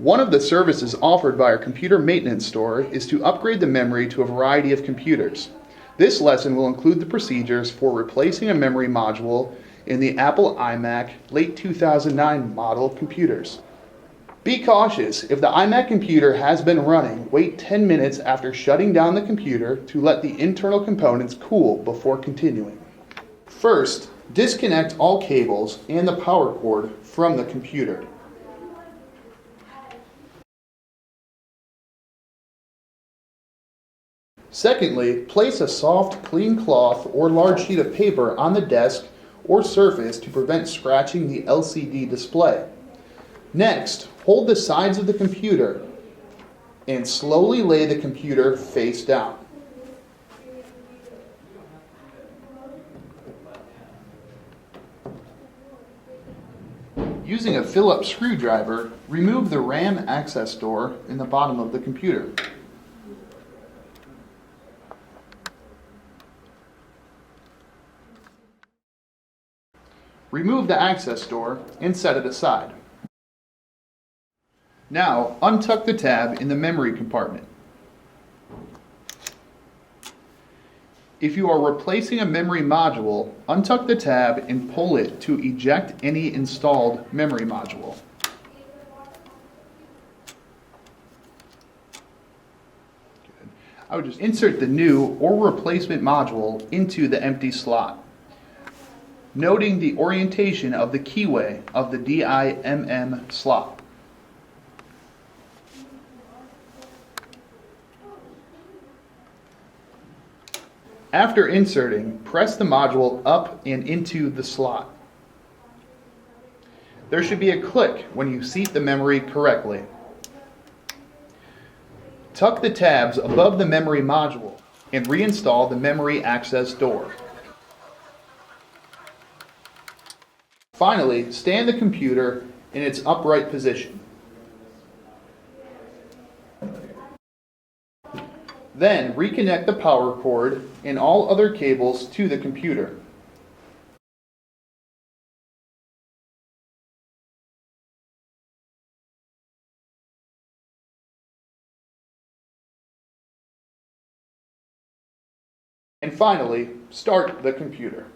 One of the services offered by our computer maintenance store is to upgrade the memory to a variety of computers. This lesson will include the procedures for replacing a memory module in the Apple iMac late 2009 model computers. Be cautious. If the iMac computer has been running, wait 10 minutes after shutting down the computer to let the internal components cool before continuing. First, disconnect all cables and the power cord from the computer. Secondly, place a soft, clean cloth or large sheet of paper on the desk or surface to prevent scratching the LCD display. Next, hold the sides of the computer and slowly lay the computer face down. Using a Phillips screwdriver, remove the RAM access door in the bottom of the computer. Remove the access door and set it aside. Now, untuck the tab in the memory compartment. If you are replacing a memory module, untuck the tab and pull it to eject any installed memory module. I would just insert the new or replacement module into the empty slot, noting the orientation of the keyway of the DIMM slot. After inserting, press the module up and into the slot. There should be a click when you seat the memory correctly. Tuck the tabs above the memory module and reinstall the memory access door. Finally, stand the computer in its upright position. Then reconnect the power cord and all other cables to the computer. And finally, start the computer.